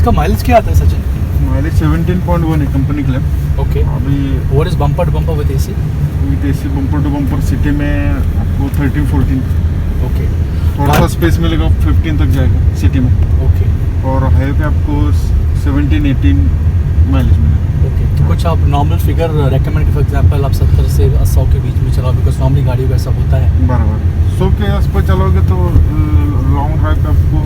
इसका माइलेज क्या आता है सचिन? माइलेज 17.1 है कंपनी क्लेम। ओके, अभी what is bumper to bumper with AC? With AC bumper to bumper city में आपको 13-14। ओके, थोड़ा सा स्पेस मिलेगा, 15 तक जाएगा सिटी में। ओके और हाईवे पे आपको 17-18 माइलेज मिलेगा। ओके, तो कुछ आप normal figure recommend, for example आप 70 से 100 के बीच में चलाओ, बिकॉज नॉर्मली गाड़ियों का ऐसा होता है। बराबर 100 के आस पास चलोगे तो लॉन्ग ड्राइव पे आपको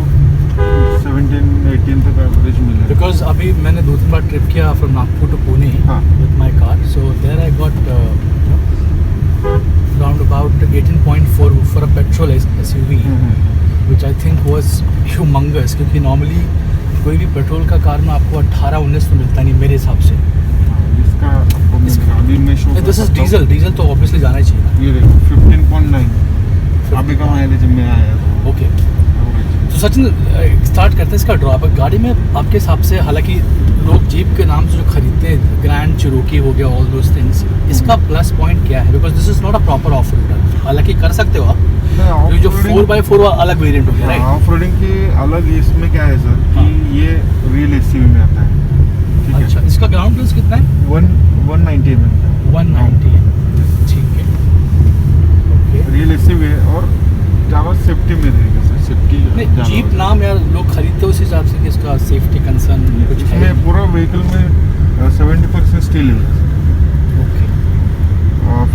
17-18 तक एवरेज मिलेगा। बिकॉज अभी मैंने 2-3 बार ट्रिप किया फ्रॉम नागपुर टू पुणे हाँ। With my car, so there I got around about 18.4 for a petrol SUV, which I think was humongous, क्योंकि नॉर्मली कोई भी पेट्रोल का कार में आपको 18-19 तो मिलता नहीं मेरे हिसाब से। इसका आपको मिलेगा अभी मैं शो दिस इज डीजल तो ऑब्वियसली जाना ही चाहिए। ये देखो 15.9 अभी का माइलेज में आया। ओके, तो सचिन स्टार्ट करते हैं इसका ड्रॉबैक। गाड़ी में आपके हिसाब से, हालांकि लोग जीप के नाम से जो खरीदते हैं, ग्रैंड चिरोकी हो गया, ऑल दोस थिंग्स, इसका प्लस पॉइंट क्या है? Because this is not a proper off roader, हालांकि कर सकते हो आप, जो 4x4 अलग वेरिएंट हो गया, राइट? ऑफ रोडिंग की अलग। इसमें क्या है सर कि ये रियल एसयूवी में आता है, ठीक है? अच्छा, इसका ग्राउंड क्लियरेंस कितना है? 190 mm का। 190, ठीक है। ओके, रियल एसयूवी है और ज़्यादा सेफ्टी में रहेगा सर। सेफ्टी नहीं, जीप नाम यार लोग खरीदते हैं उस हिसाब से कि इसका सेफ्टी कंसर्न कुछ है। इसमें पूरा व्हीकल में 70% स्टील है। ओके,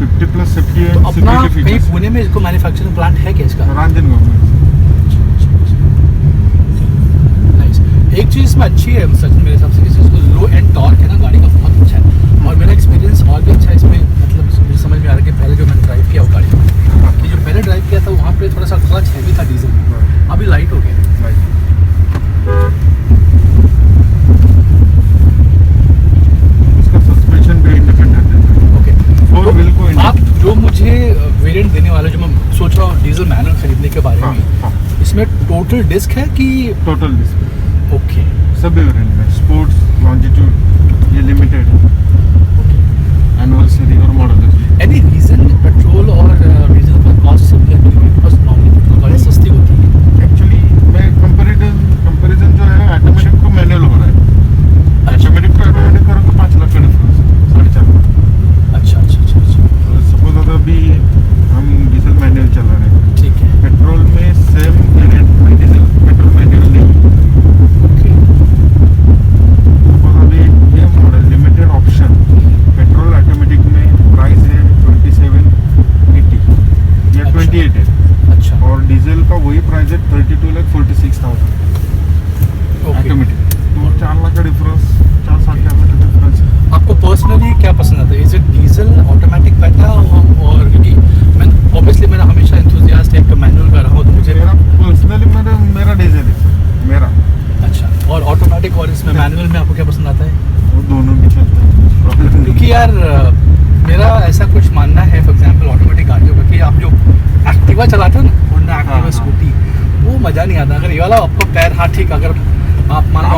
50+ सेफ्टी तो एंड अपना सिक्योरिटी कहीं फीचर्स। पुणे में इसको मैन्युफैक्चरिंग प्लांट है क्या इसका? रांजनगांव में। नाइस। एक चीज़ इसमें अच्छी है सच मेरे हिसाब से, कि इसको लो एंड टॉर्क है ना गाड़ी का, बहुत अच्छा है। और मेरा एक्सपीरियंस और भी अच्छा है इसमें, मतलब मुझे समझ में आ रहा है कि पहले जो मैंने ड्राइव किया वो गाड़ी कि जो पहले ड्राइव किया था वहाँ पे थोड़ा सा क्लच हैवी था डीजल, अभी लाइट हो गया। इसका सस्पेंशन भी इंडिपेंडेंट है। ओके, फोर व्हील को आप जो मुझे वेरिएंट देने वाले, जो मैं सोच रहा हूँ डीजल मैनुअल खरीदने के बारे में, इसमें टोटल डिस्क है कि टोटल डिस्क? ओके, सभी वेरिएंट में स्पोर्ट्स, लॉन्जिट्यूड, ये लिमिटेड है, एनुअल सीरीज और मॉडल है। एनी रीजन पेट्रोल और डीजल का कॉस्ट सिमिलर नहीं है? बिकॉज नॉर्मली पेट्रोल गाड़ी सस्ती होती है। एक्चुअली मैं कंपैरिजन जो है ऑटोमेटिक को मैनुअल हो रहा है। ऑटोमेटिक को ऑटोमेटिक करो तो 5 लाख का डिफरेंस है, 4.5 लाख। अच्छा अच्छा अच्छा अच्छा, सपोज अगर अभी हम डीजल मैनुअल चला रहे हैं, ठीक है। पेट्रोल में सेम वेरिएंट में डीजल पेट्रोल मैनुअल नहीं। ओके, सपोज अभी ये model limited option petrol automatic में प्राइस है 2780 या 28 है। अच्छा, और डीजल का वही प्राइस है 32,46,000 ओके। ऑटोमेटिक। तो 4 लाख का डिफरेंस, 4-4.5 लाख का डिफरेंस है। आपको पर्सनली क्या पसंद आता है? Is it diesel automatic better? और क्योंकि मैं ऑब्वियसली मेरा हमेशा एंथुसियास्ट है मैनुअल का रहा हूँ, तो मुझे मेरा पर्सनली मेरा डीजल है मेरा। अच्छा, और ऑटोमेटिक और इसमें मैनुअल में आपको क्या पसंद आता है? वो दोनों भी चलता है, प्रॉब्लम नहीं। क्योंकि यार मेरा ऐसा कुछ मानना है, फॉर एग्जांपल ऑटोमेटिक गाड़ियों का, कि आप जो एक्टिवा चलाते हो ना, होंडा एक्टिवा हाँ। स्कूटी, वो मज़ा नहीं आता। अगर ये वाला आपको पैर, हाँ ठीक, अगर आप मान लो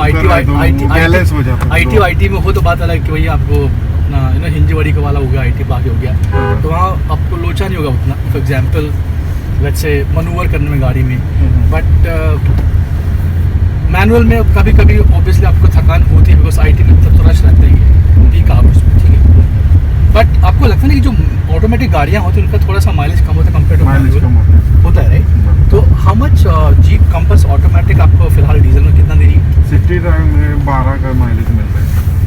बैलेंस हो जाता है। IT में हो तो बात अलग कि भैया आपको अपना हिंजवाड़ी का वाला हो गया, IT बाकी हो गया, तो वहाँ आपको लोचा नहीं होगा उतना, for example let's say manoeuvre करने में गाड़ी में। बट मैनुअल में कभी कभी ऑब्वियसली आपको थकान होती है, बिकॉज IT में तो रश रहता ही है, पीक आवर्स में, ठीक है। बट आपको लगता नहीं कि जो ऑटोमेटिक गाड़ियाँ होती हैं उनका थोड़ा सा माइलेज कम होता है कंपेयर टू मैनुअल? होता है, राइट? तो how much jeep compass automatic आपको फिलहाल डीजल में कितना दे रही है? सिटी ड्राइव में 12 का माइलेज मिलता है।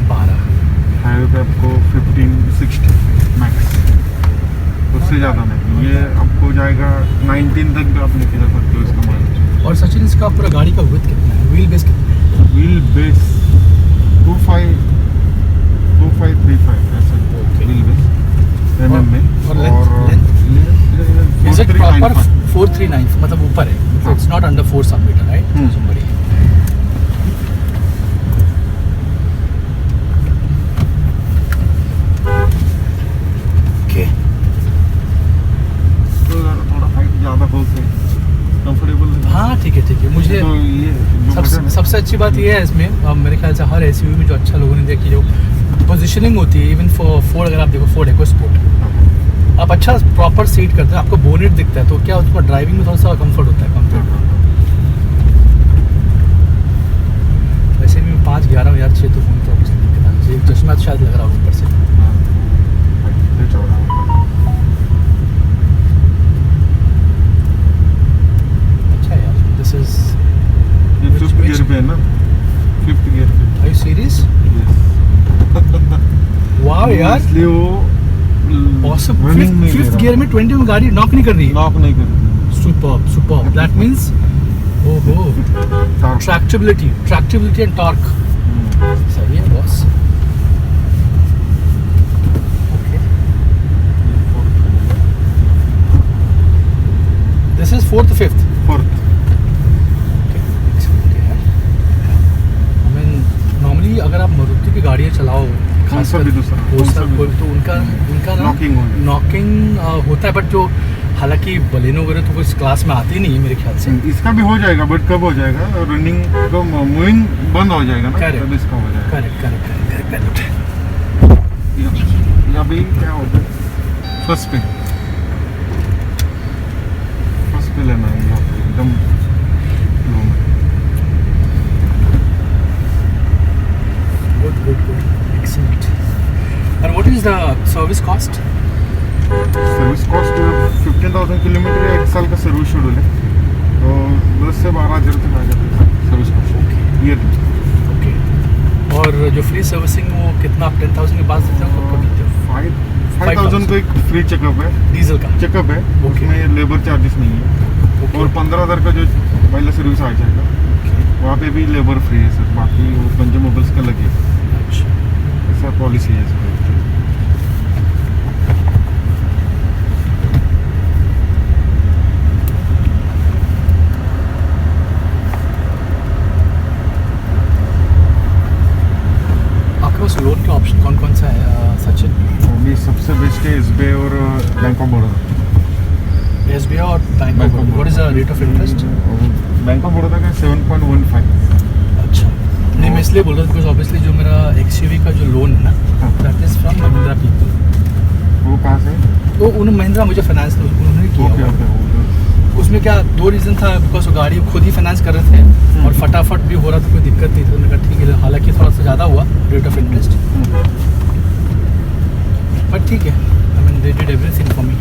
12? हाईवे पे आपको 15-16 मैक्स, उससे ज़्यादा नहीं। ये आपको जाएगा 19 तक भी आप लेके जा सकते हो इसका माइलेज। और सचिन, इसका पूरा गाड़ी का विड्थ कितना है? व्हील बेस कितना है? व्हील बेस 2535 ऐसा व्हील बेस mm में। और लेंथ इज इट प्रॉपर 439, मतलब ऊपर है, इट्स नॉट अंडर 4 सब मीटर, राइट? बढ़िया। ओके, तो थोड़ा हाइट ज़्यादा हो के कंफर्टेबल। हाँ ठीक है। मुझे तो ये सबसे अच्छी बात ये है इसमें, मेरे ख्याल से हर एसयूवी में जो अच्छा लोगों ने देखी, जो पोजीशनिंग होती है, इवन फोर्ड, अगर आप देखो फोर्ड EcoSport, आप अच्छा प्रॉपर सीट करते हैं, आपको बोनेट दिखता है, तो क्या उसका ड्राइविंग में थोड़ा सा कंफर्ट होता है कंफर्ट। वैसे भी 5-11,000 6 तो फोन तो ऑब्वियसली दिक्कत आनी चाहिए। चश्मा तो शायद लग रहा होगा ऊपर से। हाँ, ये चौड़ा होगा। अच्छा है यार, दिस इज ये फिफ्थ गियर पे है ना, फिफ्थ गियर पे। Are you serious? वाह यार, इसलिए वो ऑसम। running नहीं ले फिफ्थ रहा। गियर में 20 में गाड़ी नॉक नहीं कर रही है। लॉक नहीं कर रही। सुपर्ब सुपर्ब, दैट मींस ओहो Torque। Tractability and torque. सही है boss. Okay, this is fourth fifth. Fourth. Normally अगर आप मारुति की गाड़ियाँ चलाओ, कौन सा भी दूसरा, कौन सा भी तो उनका ना Knocking होगा। नॉकिंग होता है, बट जो हालांकि बलेनो वगैरह तो इस क्लास में आती नहीं है मेरे ख्याल से। इसका भी हो जाएगा, बट कब हो जाएगा? रनिंग को मूविंग बंद हो जाएगा ना, Correct। तब इसका हो जाएगा। Correct correct correct. या अभी क्या होता है, फर्स्ट पे लेना है, यहाँ पे एकदम लो में। Good. Excellent. And what is the service cost? Service cost 15,000 kilometre या 1 साल का सर्विस शेड्यूल है, तो 10 से 12,000 तक आ जाता है सर्विस कॉस्ट ईयरली। Okay. और जो फ्री सर्विसिंग वो कितना, आप 10,000 के पास देते हो कब कब देते हो? 5,000 का एक फ्री चेकअप है, डीजल का। चेकअप है, Okay। उसमें लेबर चार्जेस नहीं है। Okay. और 15,000 का जो पहला सर्विस आ जाएगा, वहाँ पे भी लेबर फ्री है सर, बाकी वो कंज्यूमेबल्स का लगे। अच्छा, ऐसा पॉलिसी है सर। आपके पास लोन के ऑप्शन कौन कौन सा है सचिन? अभी सबसे बेस्ट है SBI और बैंक ऑफ बड़ौदा। SBI और bank of Baroda. What is the rate of interest? Bank of Baroda का 7.15। अच्छा, नहीं मैं इसलिए बोल रहा हूँ बिकॉज ऑब्वियसली जो मेरा XUV का जो लोन है ना, हाँ। That is from Mahindra people. वो कहाँ से? वो उन महिंद्रा मुझे फाइनेंस उन्होंने किया ओके हुआ। ओके। उसमें क्या 2 रीज़न था, बिकॉज वो गाड़ी खुद ही फाइनेंस कर रहे थे और फटाफट भी हो रहा था, कोई दिक्कत नहीं थी। तो मैंने कहा ठीक है, हालांकि थोड़ा सा ज़्यादा हुआ रेट ऑफ इंटरेस्ट, बट ठीक है। आई mean they did everything for me.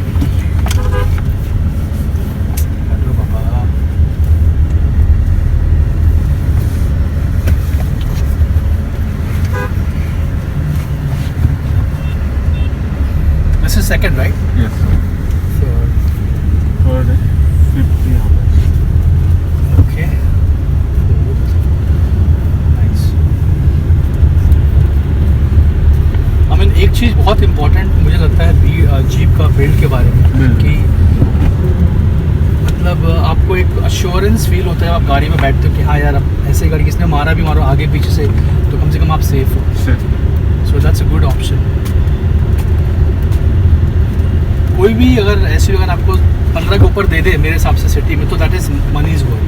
Hello Baba, this is second right? Yes. Third. Third है, फिफ्थ यहाँ पे। Okay. Nice. I mean, एक चीज़ बहुत इम्पोर्टेंट मुझे लगता है जीप का बिल्ड के बारे में, Build। कि मतलब आपको एक अश्योरेंस फील होता है आप गाड़ी में बैठते हो कि हाँ यार, अब ऐसे गाड़ी किसने मारा भी मारो आगे पीछे से, तो कम से कम आप सेफ हो। So that's a good option. कोई भी अगर ऐसी अगर आपको 15 के ऊपर दे दे मेरे हिसाब से सिटी में, तो that is money is worth.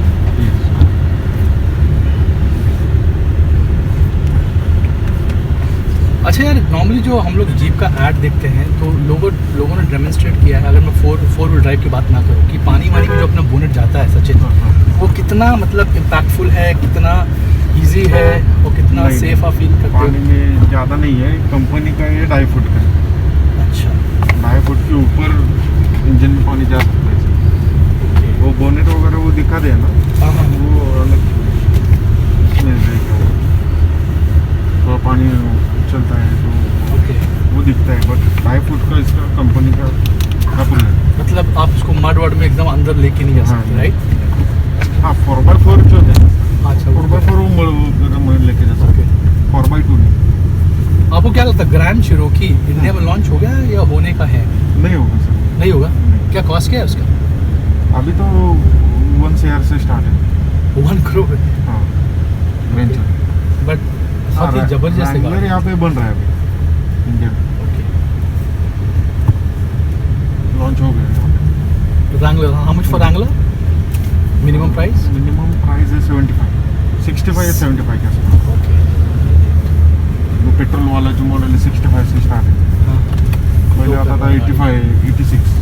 अच्छा यार, नॉर्मली जो हम लोग जीप का ऐड देखते हैं तो लोगों ने डेमोन्स्ट्रेट किया है, अगर मैं फोर व्हील ड्राइव की बात ना करूँ, कि पानी वानी में जो अपना बोनेट जाता है सचिन, वो कितना मतलब इम्पैक्टफुल है, कितना इजी है और कितना सेफ आप फील करते हो? पानी में ज़्यादा नहीं है, कंपनी का ये 2.5 फुट का है। अच्छा, 2.5 फुट के ऊपर इंजन में पानी जा सकता है। वो बोनेट वगैरह वो दिखा दे ना, हाँ हाँ, वो अलग इसमें रहेगा, थोड़ा पानी चलता है तो ओके। वो दिखता है, बट 2.5 फुट का इसका कंपनी का कपल है। मतलब आप उसको मड वर्ड में एकदम अंदर लेके नहीं जा सकते, हाँ। राइट? हाँ, 4x4 जो है, अच्छा, 4x4 वो लेके जा सकते हैं, 4x2 नहीं। आपको क्या लगता है ग्रैंड चिरोकी इंडिया में लॉन्च हो गया है या होने का है? नहीं होगा सर, नहीं होगा? नहीं। क्या कॉस्ट क्या है उसका? अभी तो 1 शेयर से स्टार्ट है। 1 करोड़ है, हाँ, वेंचर। बट बहुत ही जबरदस्त है रैंगलर यहाँ पे बन रहा है अभी इंडिया में, लॉन्च हो गया यहाँ पे। Wrangler, how much for Wrangler? Minimum price? Minimum price है 75, 65 या 75 के आसपास। ओके, वो पेट्रोल वाला जो मॉडल है 65 से स्टार्ट है, हाँ। पहले आता था 85, 86।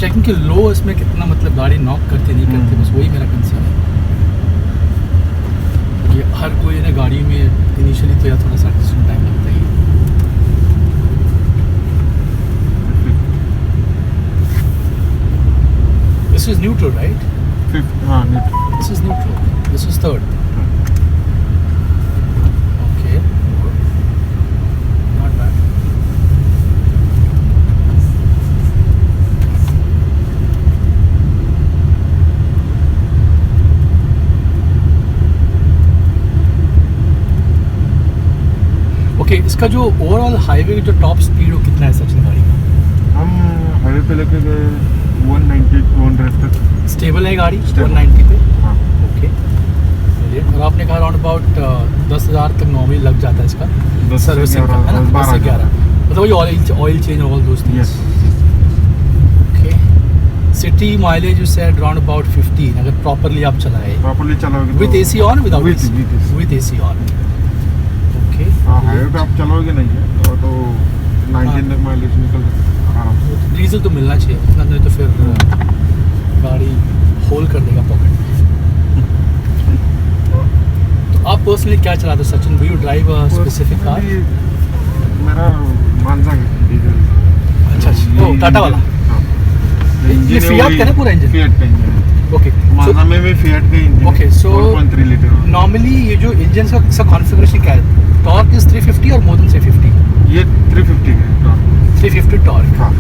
चेकिंग कि लो इसमें कितना मतलब गाड़ी नॉक करती नहीं करती, बस वही मेरा कंसर्न है। ये हर कोई ना गाड़ी में इनिशियली तो यार थोड़ा सा एडजस्टमेंट टाइम लगता ही है। This is neutral, right? Fifth, हाँ neutral. This is neutral. This is third. Okay. Not bad. Okay, इसका जो ओवरऑल हाईवे जो टॉप स्पीड वो कितना है सचिन गाड़ी का? हम हाईवे पे लेके गए 190-200 तक। स्टेबल है गाड़ी Stable. 190 पे? हाँ ओके। और आपने कहा अराउंड अबाउट 10,000 तक नॉर्मली लग जाता है इसका 10 से सर्विसिंग का, है ना? 10 से 11 मतलब वही oil change all those things. Yes. Okay. City mileage you said around about 15 अगर प्रॉपर्ली आप चलाए प्रॉपर्ली चलाओगे with AC on without With AC. With AC on. Okay. हाँ हाईवे पे आप चलोगे नहीं है तो 19 तक माइलेज निकल आराम से। डीजल तो मिलना चाहिए इतना, नहीं तो फिर गाड़ी होल कर देगा पॉकेट में। तो आप पर्सनली क्या चलाते हो Sachin? Do you drive a specific car? मेरा मानसा है डीजल। अच्छा ओ टाटा वाला। हाँ। ये Fiat का ना पूरा इंजन? Fiat का इंजन है। ओके। मानसा में भी Fiat का engine. Okay, so 4.3 litre. Normally ये जो इंजन का कॉन्फ़िगरेशन क्या है? टॉर्क इज 350 और मोर देन 350? ये 350 का 350 टॉर्क। हाँ।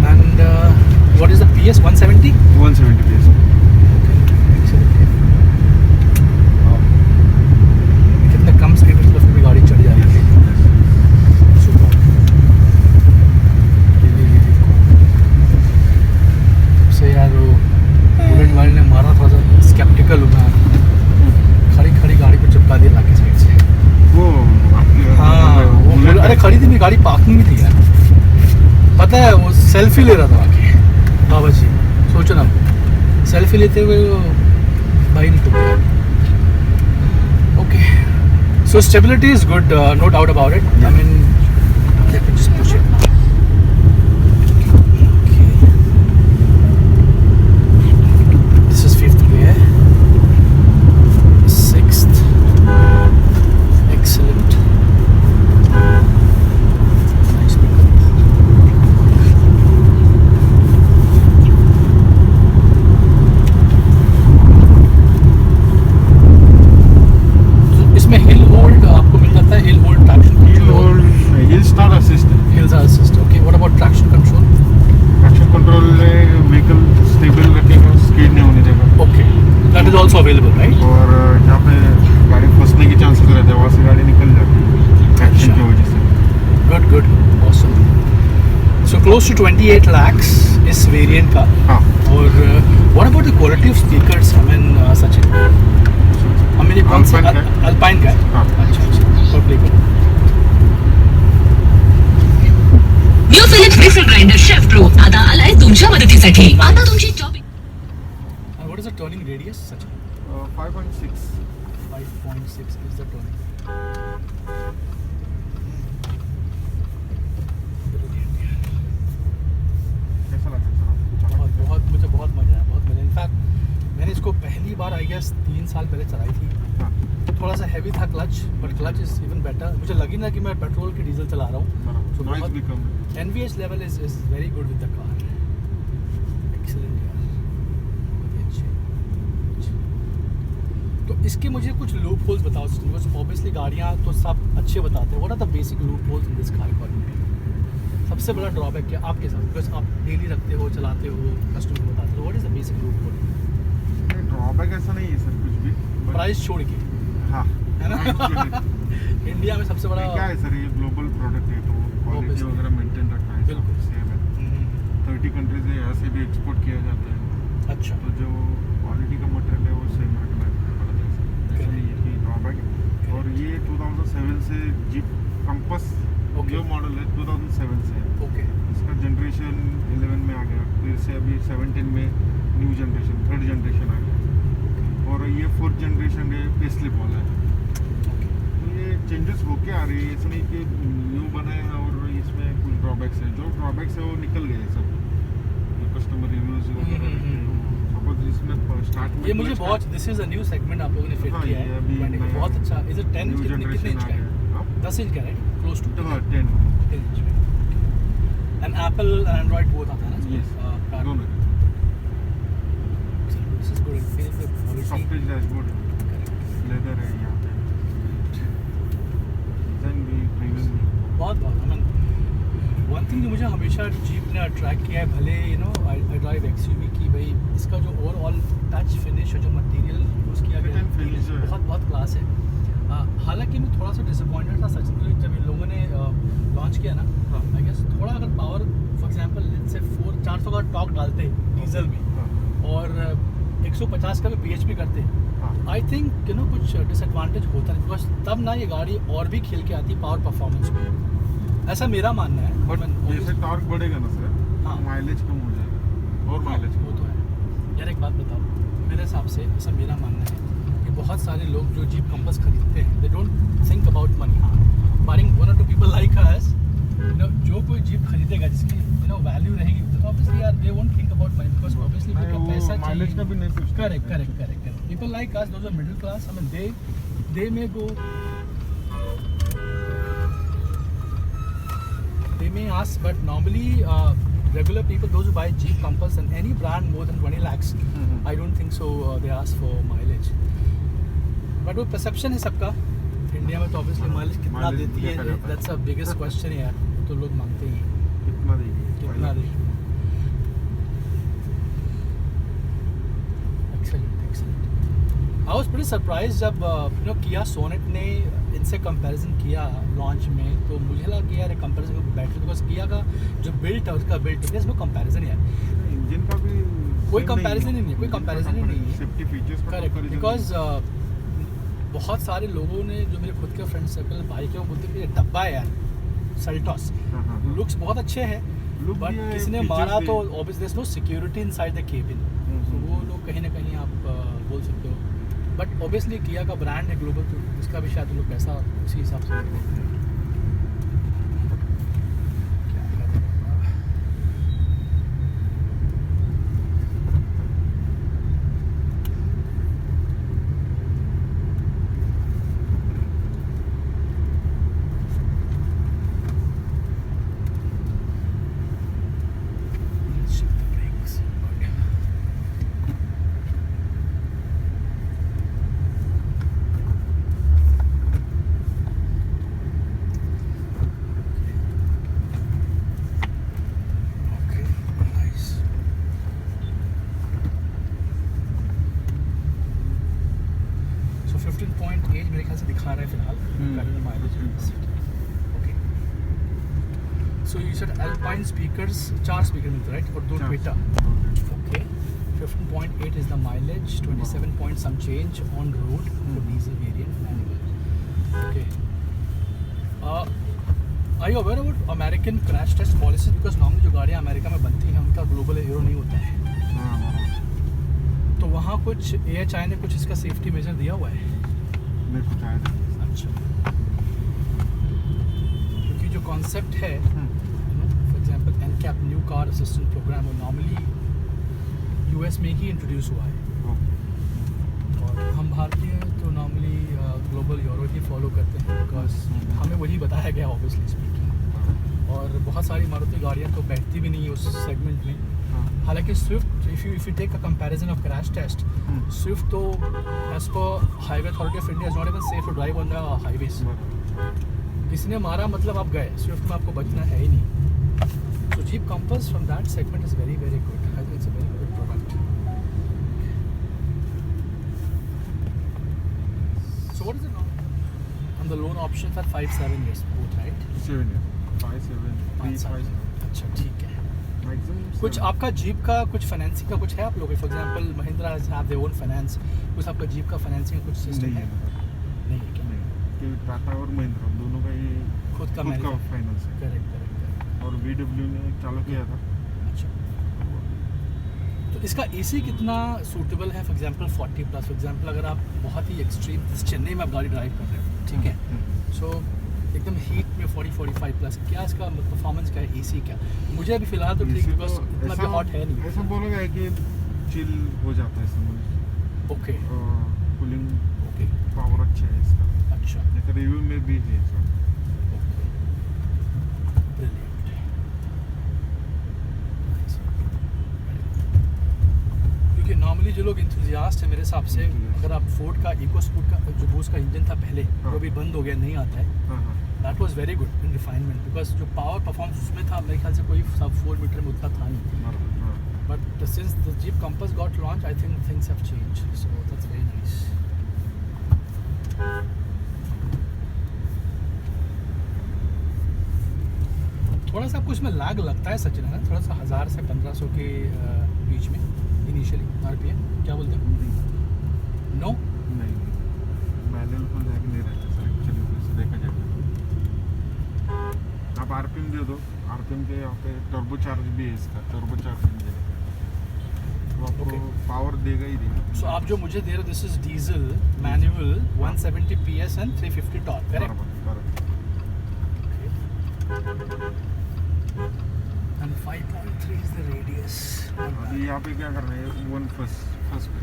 And what is the PS 170? 170 PS। कितने कम स्पीड में फिर भी गाड़ी चढ़ जा रही है। सुपर। से यार वो बुलेट वाले ने मारा, थोड़ा सा स्केप्टिकल हूँ मैं। खड़ी गाड़ी को चिपका दिया लाके साइड से। वो आपकी हाँ वो अरे खड़ी थी मेरी गाड़ी, पार्किंग में थी यार। पता है वो सेल्फी ले रहा था आके बाबा जी, सोचो ना सेल्फी लेते हुए वो भाई ने ठोक दिया। Okay so stability is good, no doubt about it. I mean let me just push it. This is 5th gear, 6th, excellent, nice pickup. इसमें हिल होल्ड आपको मिल जाता है, hill hold traction control, hill start assist है। Hills assist. Okay what about traction control? Traction control में vehicle stable रखेगा, skid नहीं होने देगा। Okay that is also available right? और जहाँ पे गाड़ी फंसने की चांसेस रहते हैं वहाँ से गाड़ी निकल जाती है ट्रैक्शन की वजह से। Good awesome. So close to 28 lakhs इस वेरिएंट का। हाँ। और what about the quality of speakers? I mean Sachin, I mean कौन सा Alpine का है। अल्पाइन का है? हाँ। अच्छा प्ले करो। New Philips mixer grinder chef pro आता आलाय तुमच्या मदतीसाठी. आता तुमची job And what is the turning radius, Sachin? 5.6। 5.6 is the turning. कैसा लगा सर आपको? बहुत मुझे बहुत मज़ा आया, बहुत मज़ा। इनफैक्ट मैंने इसको पहली बार आई गेस 3 साल पहले चलाई थी। हाँ। थोड़ा सा हैवी था clutch, but clutch is even better. मुझे लगी ना कि मैं पेट्रोल की डीजल चला रहा हूँ। बराबर। So नॉइज बहुत- भी कम है। NVH level is very good with the car. Excellent यार, बहुत ही अच्छे। तो इसके मुझे कुछ लूप होल्स बताओ, बिकॉज ऑब्वियसली गाड़ियाँ तो सब अच्छे बताते हैं। What are the basic loopholes in this car? सबसे बड़ा ड्रॉबैक क्या आपके साथ? बिकॉज आप डेली रखते हो, चलाते हो, कस्टमर को बताते हो, what is the basic loop hole? Drawback ऐसा नहीं है सर कुछ भी। but- प्राइस छोड़ के, हाँ। है ना? इंडिया में सबसे बड़ा क्या है सर, ये ग्लोबल प्रोडक्ट है तो क्वालिटी Obviously. वगैरह मेंटेन रखना है। बिल्कुल। सेम है। 30 कंट्रीज है, यहाँ से भी एक्सपोर्ट किया जाता है। अच्छा तो जो क्वालिटी का मटेरियल है वो सेम रखना पड़ता है सर। ऐसा नहीं है कि ड्रॉबैक है। और ये 2007 से जीप कंपस Okay. जो मॉडल है 2007 से है। ओके इसका जनरेशन 11 में आ गया, फिर से अभी 17 में न्यू जनरेशन 3rd जनरेशन आ गया, और ये 4th जनरेशन है फेसलिफ्ट वाला है। तो ये चेंजेस होके आ रही है, ऐसा नहीं कि न्यू बना है और इसमें कुछ ड्रॉबैक्स है। जो ड्रॉबैक्स है वो निकल गए सब। कस्टमर रिव्यूज वगैरह रहते हैं। सपोज इसमें स्टार्ट में ये मुझे बहुत, this is a new segment आप लोगों ने फिट हाँ, किया ये अभी है, नया बहुत अच्छा। इज इट 10 न्यू कितने जनरेशन इंच आ का है? गया। 10 इंच का राइट, क्लोज टू हाँ 10 इंच में। And Apple and Android both आता है ना इसमें? यस दोनों this is good quality. Software dashboard है, लेदर है यहाँ पे, डिजाइन भी प्रीमियम है। बहुत आई मीन वन थिंग जो मुझे हमेशा जीप ने अट्रैक्ट किया है, भले you know I drive XUV की, भाई इसका जो ओवरऑल टच फिनिश और जो मटेरियल यूज़ किया गया Fit and finish जो है। बहुत बहुत क्लास है। हालांकि मैं थोड़ा सा डिसअपॉइंटेड था सच में जब इन लोगों ने लॉन्च किया ना, हाँ। आई गेस थोड़ा अगर power for example let's say 400 का टॉर्क डालते डीजल में हाँ, और 150 का भी PHP करते, हाँ। आई थिंक यू नो कुछ डिसएडवांटेज होता है, बिकॉज तब ना ये गाड़ी और भी खेल के आती पावर परफॉर्मेंस में, ऐसा मेरा मानना है। बट जैसे टॉर्क बढ़ेगा ना सर, हाँ। माइलेज कम हो जाएगा और माइलेज वो तो है यार। एक बात बताओ, मेरे हिसाब से ऐसा मेरा मानना है कि बहुत सारे लोग जो जीप कंपास खरीदते हैं they don't think about money. हाँ, बारिंग 1 or 2 people like us, you know, जो कोई जीप खरीदेगा जिसकी यू नो वैल्यू रहेगी, तो ऑब्वियसली यार they won't think about money, because obviously उनका पैसा माइलेज का भी नहीं सोचते। Correct. People like us, those are middle class, I mean they may go, they may ask, but normally regular people, those who buy Jeep Compass and any brand more than 20 lakhs, I don't think so they ask for mileage. But वो perception है सबका, India में तो obviously mileage कितना Mileage देती है, देखा जाता है। that's a biggest question है यार, तो लोग मांगते ही हैं कितना देगी? कितना दे। Excellent. I was pretty surprised जब you know Kia Sonet ने इनसे कंपैरिजन किया लॉन्च में, तो मुझे लगा कि यार कंपैरिजन को बेटर, बिकॉज किया का जो बिल्ट है उसका बिल्ट है, इसमें कंपैरिजन यार इंजन का भी कोई कंपैरिजन ही नहीं है, कोई कंपैरिजन ही नहीं है। सेफ्टी फीचर्स का करेक्ट, comparison बिकॉज बहुत सारे लोगों ने जो मेरे खुद के फ्रेंड सर्कल बाइक है वो बोलते हैं कि ये डब्बा है यार सेल्टॉस, हाँ, हाँ। लुक्स बहुत अच्छे हैं, Look बट भी है, किसी ने features मारा भी तो है। Obviously there is no security inside the cabin, तो वो लोग कहीं ना कहीं आप बोल सकते हो, बट ऑब्वियसली किया का ब्रांड है ग्लोबल, तो उसका भी शायद लोग पैसा उसी हिसाब से देखते हैं। क्या करें? Shift the brakes. Good. Okay, nice. So 15.8 मेरे ख्याल से दिखा रहा है फिलहाल current mileage. Okay. So you said Alpine speakers, 4 speaker मिलते right, और 2 Twita. Okay. 15.8 is the mileage, 27 point some change on road for diesel variant manual. Okay. Are you aware about American crash test policies? Because normally जो गाड़ियाँ America में बनती हैं उनका global arrow नहीं होता है, तो वहाँ कुछ AHI ने कुछ इसका सेफ्टी मेजर दिया हुआ है। मेरे को आया था। अच्छा, क्योंकि जो कॉन्सेप्ट है for example NCAP new car assistant programme, वो नॉर्मली US में ही इंट्रोड्यूस हुआ है, और हम भारतीय हैं तो नॉर्मली ग्लोबल यूरो ही फॉलो करते हैं, बिकॉज हमें वही बताया गया ऑब्वियसली स्पीकिंग, और बहुत सारी मारुति गाड़ियाँ तो बैठती भी नहीं है उस सेगमेंट में। हालांकि Swift, if you take a comparison of crash test, Swift तो as per highway authority of India is not even safe to drive on the highways. किसी ने मारा मतलब आप गए, स्विफ्ट में आपको बचना है ही नहीं। So Jeep Compass from that segment is very very good, I think it's a very good product. So what is it now on the loan option for 5-7 years both, right? 7 years, 5, 7, 3, 5, 7. अच्छा ठीक है। Maximum कुछ 7. आपका jeep का कुछ financing का कुछ है आप लोग, for example Mahindra have their own finance, कुछ आपका जीप का फाइनेंसिंग का कुछ सिस्टम नहीं है? है, नहीं है क्या? नहीं कि टाटा और महिंद्रा दोनों का ही खुद का फाइनेंस है, करेक्ट। और VW ने चालू किया था। अच्छा, तो इसका AC कितना सूटेबल है? For example 40 plus, for example अगर आप बहुत ही एक्सट्रीम चेन्नई में आप गाड़ी ड्राइव कर रहे हो, ठीक है, सो एकदम हीट में 40-45 प्लस, क्या इसका परफॉर्मेंस क्या है, एसी क्या? मुझे अभी फिलहाल तो ठीक, इसी बिकॉज इतना भी हॉट है नहीं। ऐसा बोला गया है कि चिल हो जाता है इसमें, ओके कूलिंग ओके पावर अच्छा है इसका, अच्छा जैसे रिव्यू में भी है इसका। क्योंकि नॉर्मली जो लोग इंथुजियास्ट है मेरे हिसाब से, अगर आप फोर्ड का इको स्पोर्ट का जो बूस्ट का इंजन था पहले, वो भी बंद हो गया, नहीं आता है, हाँ हाँ that was very good in refinement, because जो पावर परफॉर्मेंस उसमें था मेरे ख्याल से कोई सब 4 मीटर में उतना था नहीं, हाँ। But since the jeep compass got launch I think things have changed, so that's very nice. थोड़ा सा आपको इसमें लैग लगता है सचिन, है ना, थोड़ा सा 1000 से 1500 के बीच में इनिशियली आरपीएम, क्या बोलते हो? नो नहीं, मैनुअल को लैग नहीं रहता सर, एक्चुअली वैसे देखा जाए आप आरपीएम दे दो, आरपीएम के यहाँ पे टर्बो चार्ज भी है इसका, टर्बो चार्ज इंजन है, तो आपको Okay. पावर देगा ही देगा। सो आप जो मुझे दे रहे हो, this is diesel manual 170 PS and 350 torque, correct? बराबर। And 5.3 is the radius. अभी यहाँ पे क्या करना है, वन फर्स्ट पे,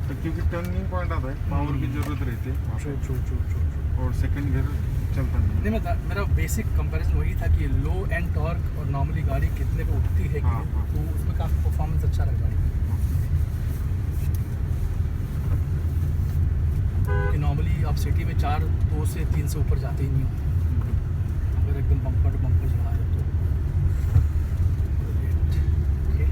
तो क्योंकि टर्निंग पॉइंट आता है, पावर की जरूरत रहती है वहाँ ट्रू पे, ट्रू ट्रू ट्रू ट्रू। और सेकंड गियर चलता नहीं नहीं, मैं मेरा बेसिक कंपैरिजन वही था कि लो एंड टॉर्क और नॉर्मली गाड़ी कितने पे उठती है, हाँ, हाँ। तो उसमें काफ़ी परफॉर्मेंस अच्छा रहा गाड़ी का। कि नॉर्मली आप सिटी में 2 से 3 से ऊपर जाते ही नहीं हो, अगर एकदम बम्पर टू बम्पर चला रहे हो तो। Okay.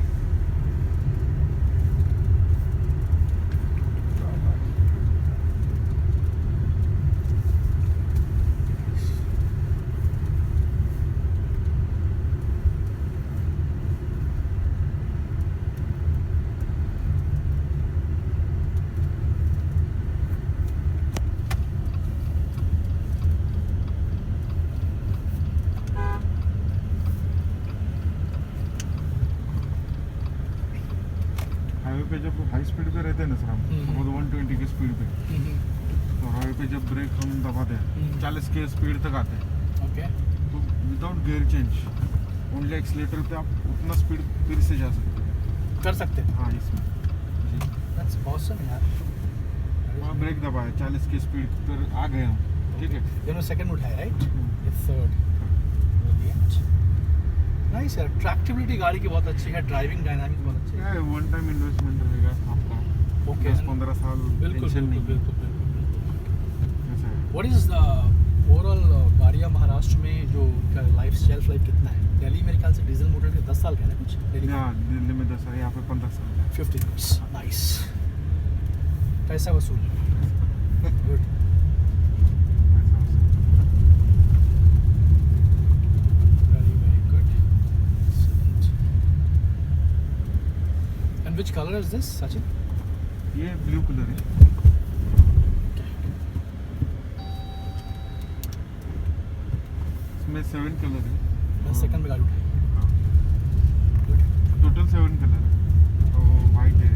हाईवे पे जब हाई स्पीड पे रहते हैं ना सर हम, हम्म। 120 की स्पीड पे, तो हाईवे पे जब ब्रेक हम दबाते हैं 40 के स्पीड तक आते हैं, ओके तो without gear change only accelerator पे आप उतना स्पीड फिर से जा सकते हैं। कर सकते हैं। हाँ, इसमें जी, दैट्स ऑसम यार। वहाँ ब्रेक दबाया 40 की स्पीड पर आ गए हम, ठीक है। दोनों सेकंड उठाया, राइट? हम्म। ये थर्ड। ब्रिलियंट, नाइस यार। ट्रैक्टिबिलिटी गाड़ी की बहुत अच्छी है, ड्राइविंग डायनामिक्स बहुत अच्छी क्या है। है, वन टाइम इन्वेस्टमेंट रहेगा आपका, ओके 10-15 साल बिल्कुल टेंशन बिल्कुल नहीं, बिल्कुल बिल्कुल। ऐसा है। व्हाट इज द ओवरऑल गाड़ियाँ महाराष्ट्र में जो लाइफ शेल्फ लाइफ कितना है? दिल्ली मेरे ख्याल से डीजल मोटर के 10 साल का है ना कुछ, दिल्ली हाँ, दिल्ली में 10 है, यहाँ पे 15 साल है। 50 years, नाइस। पैसा वसूल, good. Very, very good. Excellent. And which color is this, Sachin? ये ब्लू कलर है, इसमें 7 कलर है। मैं सेकंड में गाड़ी उठाई। हाँ, Good. टोटल 7 कलर है, तो वाइट है,